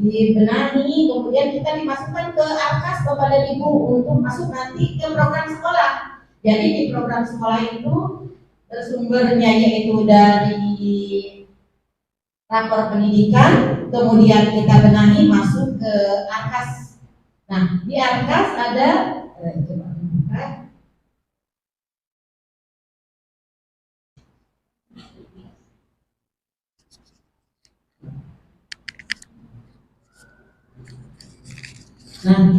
dibenahi, kemudian kita dimasukkan ke Arkas Bapak dan Ibu untuk masuk nanti ke program sekolah. Jadi di program sekolah itu sumbernya yaitu dari rapor pendidikan, kemudian kita benahi masuk ke Arkas. Nah, di Arkas ada coba buka. Nah,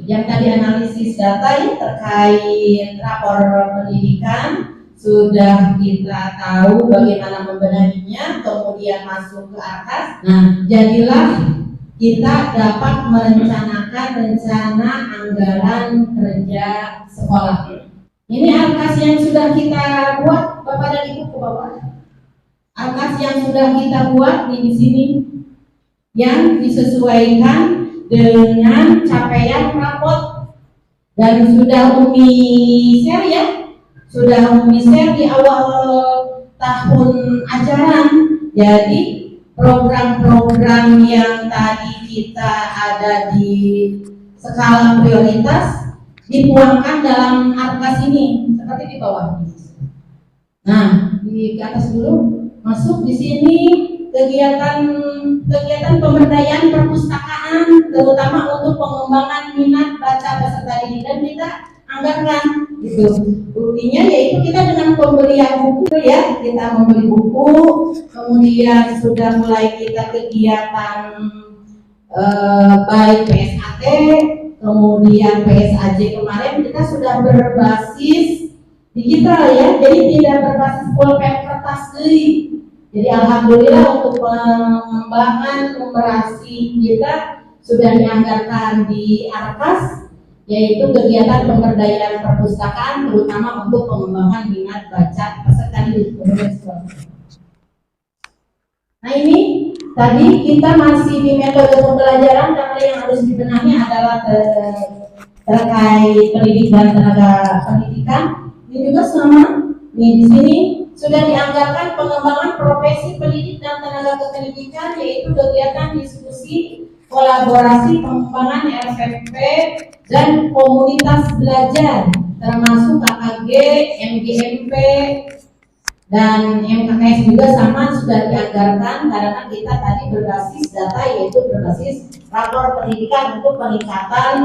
yang tadi analisis data ya terkait rapor pendidikan sudah kita tahu bagaimana membenahinya, kemudian masuk ke Arkas. Nah, jadilah kita dapat merencanakan rencana anggaran kerja sekolah. Ini Arkas yang sudah kita buat, Bapak dan Ibu ke bawah. Arkas yang sudah kita buat di sini yang disesuaikan dengan capaian rapot dan sudah Umi share ya, sudah Umi share di awal tahun ajaran. Jadi program-program yang tadi kita ada di skala prioritas dituangkan dalam Arkas ini seperti di bawah. Nah, di atas dulu. Masuk di sini kegiatan pemberdayaan perpustakaan, terutama untuk pengembangan minat baca peserta didik, dan kita anggarkan gitu. Buktinya yaitu kita dengan pembelian buku ya, kita membeli buku, kemudian sudah mulai kita kegiatan baik PSAT, kemudian PSAJ kemarin kita sudah berbasis digital ya, jadi tidak berbasis pulpen kertas deui. Jadi alhamdulillah untuk pengembangan numerasi kita sudah dianggarkan di Arkas, yaitu kegiatan pemberdayaan perpustakaan terutama untuk pengembangan minat baca peserta didik. Nah, ini tadi kita masih di metode pembelajaran karena yang harus dibenahi adalah terkait pendidik dan tenaga pendidikan. Ini juga sama. Di sini sudah dianggarkan pengembangan profesi pendidik dan tenaga kependidikan, yaitu kegiatan diskusi, kolaborasi, pengembangan RPP dan komunitas belajar, termasuk KKG, MGMP, dan MKKS juga sama sudah dianggarkan karena kita tadi berbasis data, yaitu berbasis rapor pendidikan untuk peningkatan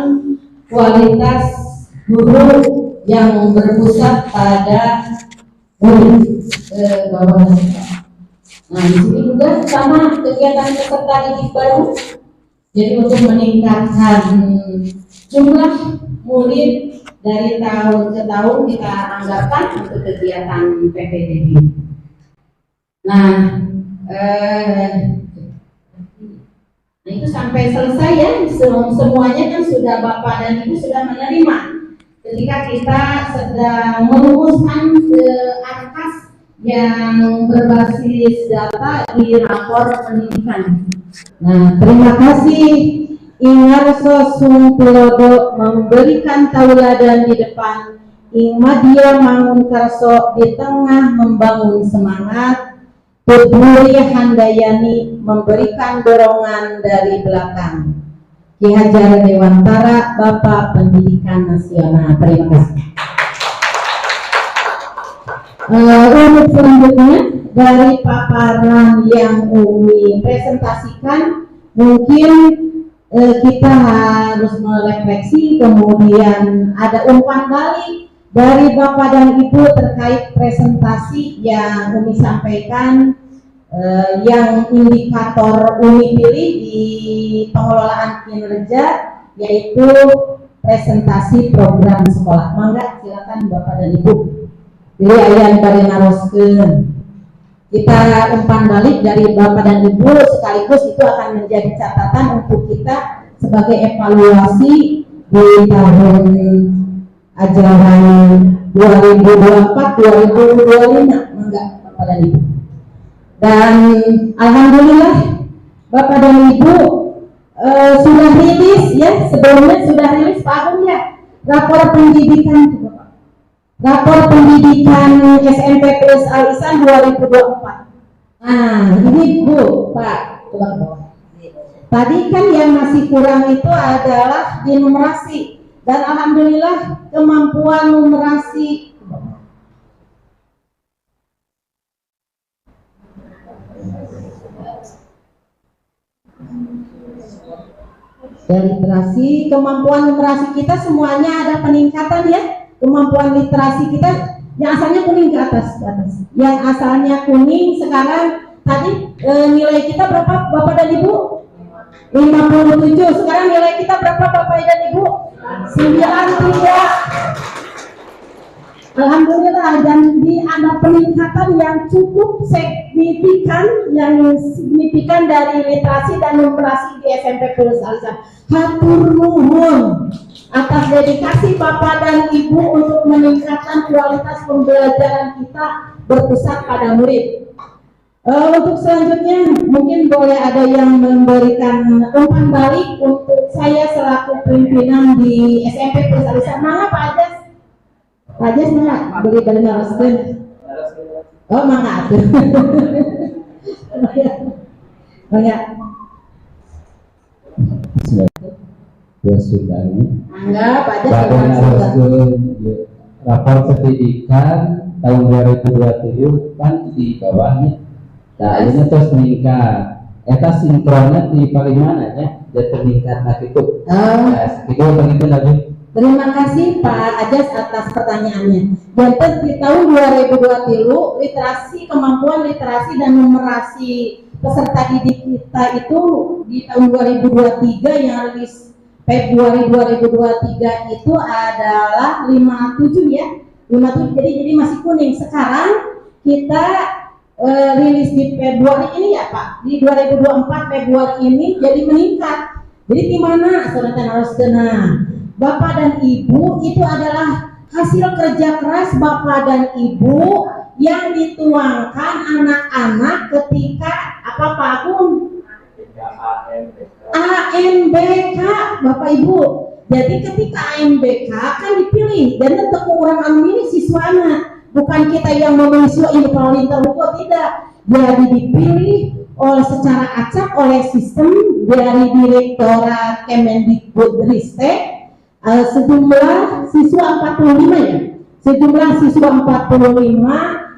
kualitas guru yang berpusat pada guru bawah. Nah, di sini juga sama kegiatan peserta didik baru. Jadi untuk meningkatkan jumlah murid dari tahun ke tahun kita anggarkan untuk kegiatan PPDB. Nah, itu sampai selesai ya, semuanya kan sudah Bapak dan Ibu sudah menerima. Ketika kita sedang merumuskan ke Arkas yang berbasis data di rapor pendidikan. Nah, terima kasih Ingarso Sungkulodo memberikan tauladan di depan, Ing Madya Mangunkarso di tengah membangun semangat, Putri Handayani memberikan dorongan dari belakang. Ki Hajar Dewantara, Bapak Pendidikan Nasional. Terima kasih. Untuk selanjutnya dari paparan yang Umi presentasikan, mungkin kita harus merefleksi, kemudian ada umpan balik dari Bapak dan Ibu terkait presentasi yang Umi sampaikan. Yang indikator Umi pilih di pengelolaan kinerja yaitu presentasi program sekolah. Mangga silakan Bapak dan Ibu. Pilih ayan bari naroskeun. Kita umpan balik dari Bapak dan Ibu, sekaligus itu akan menjadi catatan untuk kita sebagai evaluasi di tahun ajaran 2024-2025. Mangga Bapak dan Ibu. Dan alhamdulillah Bapak dan Ibu sudah rilis ya, sebelumnya sudah rilis Pak Agung ya, rapor pendidikan juga Pak. Rapor pendidikan SMP plus Alisan 2024. Ini Bu, Pak, coba ke bawah. Tadi kan yang masih kurang itu adalah di numerasi, dan alhamdulillah kemampuan numerasi dan literasi, kemampuan numerasi kita semuanya ada peningkatan ya. Kemampuan literasi kita yang asalnya kuning ke atas, yang asalnya kuning sekarang tadi nilai kita berapa Bapak dan Ibu? 57. Sekarang nilai kita berapa Bapak dan Ibu? 93. Alhamdulillah, dan ada peningkatan yang cukup signifikan, dari literasi dan numerasi di SMP Plus Alisan. Hatur nuhun atas dedikasi Bapak dan Ibu untuk meningkatkan kualitas pembelajaran kita berpusat pada murid. Untuk selanjutnya mungkin boleh ada yang memberikan umpan balik untuk saya selaku pimpinan di SMP Plus Alisan. Mana Pak Ajas? Pak Ajas mana? Beli dari narasum. Oh mana? Banyak. Sundani. Enggak, Pak Ajas rapor pendidikan tahun 2027 kan di bawahnya. Nah, ini terus meningkat. Eta sinkronnya di paling mana ya? Jadi meningkat itu. Itu begitu lagi. Terima kasih Pak Ajas atas pertanyaannya. Jadi di tahun 2020 literasi, kemampuan literasi dan numerasi peserta didik kita itu di tahun 2023 yang rilis Februari 2023 itu adalah 57 ya. 57 jadi masih kuning. Sekarang kita rilis di Februari ini ya Pak. Di 2024 Februari ini jadi meningkat. Jadi gimana? Saudara harus tenang. Bapak dan Ibu itu adalah hasil kerja keras Bapak dan Ibu yang dituangkan anak-anak ketika apa Pak Agung? AMBK Bapak Ibu. Jadi ketika AMBK kan dipilih dan tentu orang ini siswanya, bukan kita yang memilih siswa ini kalau lintar tidak. Jadi dipilih secara acak oleh sistem dari Direktorat Kemendikbudristek. Sejumlah siswa 45 ya. Sejumlah siswa 45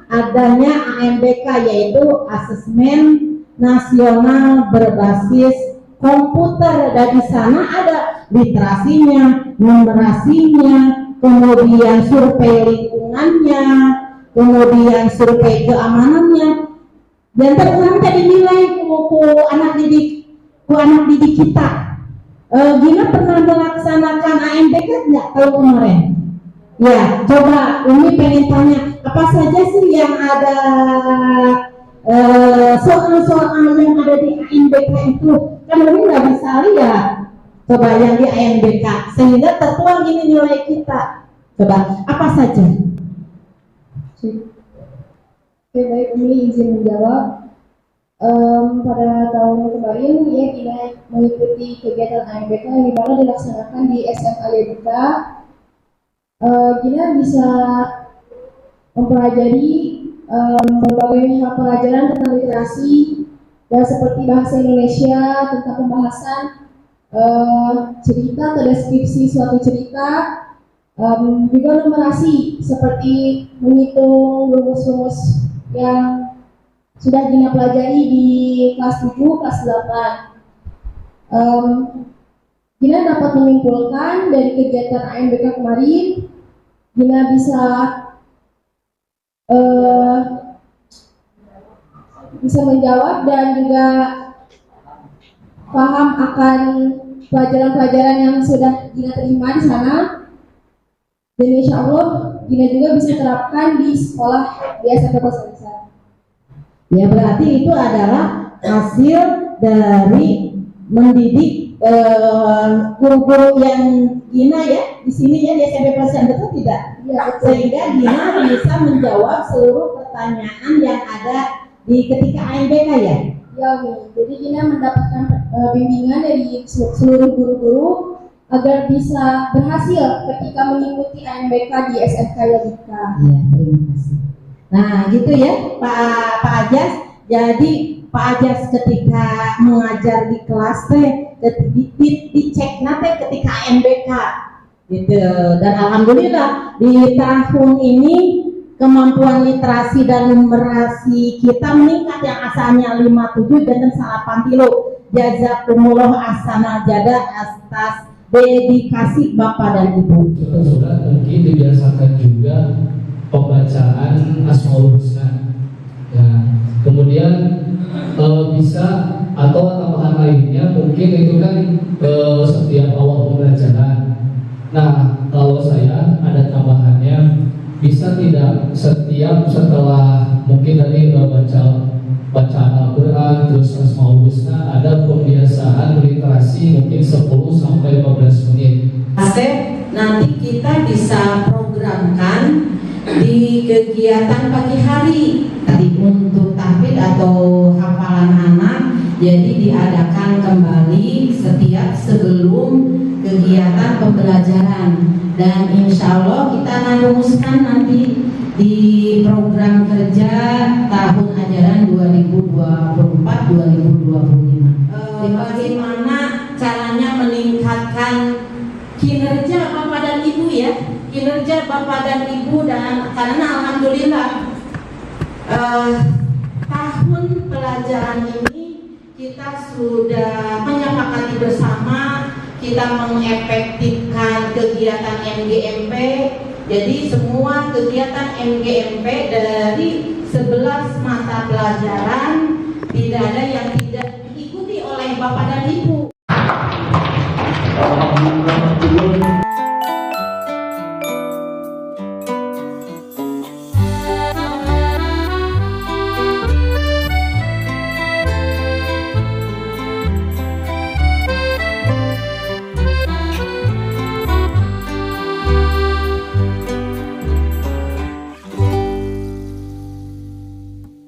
adanya AMBK yaitu Asesmen Nasional Berbasis Komputer, dan di sana ada literasinya, numerasinya, kemudian survei lingkungannya, kemudian survei keamanannya, dan nanti dinilai ku anak didik kita. Gina pernah melaksanakan AMBK nggak tahun kemarin? Ya, coba Umi pengen tanya apa saja sih yang ada soal-soal yang ada di AMBK itu, kan Umi nggak bisa lihat. Coba yang di AMBK sehingga tertuang ini nilai kita. Coba apa saja? Oke, baik, Umi izin menjawab. Pada tahun kemarin ya kita mengikuti kegiatan AMBK yang dimana dilaksanakan di SMA Yedika. Kita bisa mempelajari berbagai hal pelajaran tentang literasi dan seperti bahasa Indonesia, tentang pembahasan cerita atau deskripsi suatu cerita, juga numerasi seperti menghitung rumus-rumus yang sudah Gina pelajari di kelas 7, kelas 8. Gina dapat menyimpulkan dari kegiatan AMBK kemarin, Gina bisa menjawab dan juga paham akan pelajaran-pelajaran yang sudah Gina terima di sana. Dan insya Allah Gina juga bisa terapkan di sekolah di SMP Plus Alisan. Ya berarti itu adalah hasil dari mendidik guru-guru yang Gina ya di sini ya di SMP Plus Alisan, betul tidak? Ya, sehingga Gina bisa menjawab seluruh pertanyaan yang ada di ketika AMBK ya. Ya, Umi. Jadi Gina mendapatkan bimbingan dari seluruh guru-guru agar bisa berhasil ketika mengikuti AMBK di SMK Yedika. Iya, terima kasih. Nah, gitu ya, Pak Ajas. Jadi Pak Ajas ketika mengajar di kelas teh dicek nate ketika MBK gitu. Dan alhamdulillah di tahun ini kemampuan literasi dan numerasi kita meningkat, yang asalnya 57 dan 8 kilo. Jazakumullah asana jada atas dedikasi Bapak dan Ibu. Saudara mungkin dibiasakan juga pembacaan Asmaul Husna. Ya, kemudian bisa atau tambahan lainnya mungkin itu kan setiap awal pembelajaran. Nah, kalau saya ada tambahannya, bisa tidak setiap setelah mungkin dari bacaan Al-Quran terus Asmaul Husna ada pembiasaan literasi mungkin 10 sampai 15 menit. Nanti kita bisa programkan di kegiatan pagi hari tadi untuk tahfidz atau hafalan anak, jadi diadakan kembali setiap sebelum kegiatan pembelajaran, dan insya Allah kita akan rumuskan nanti di program kerja tahun ajaran 2024-2025. Bagaimana caranya meningkatkan kinerja Bapak dan Ibu ya, kinerja Bapak dan Ibu, dan karena alhamdulillah tahun pelajaran ini kita sudah menyepakati bersama, kita mengefektifkan kegiatan MGMP. Jadi semua kegiatan MGMP dari 11 mata pelajaran tidak ada yang tidak diikuti oleh Bapak dan Ibu.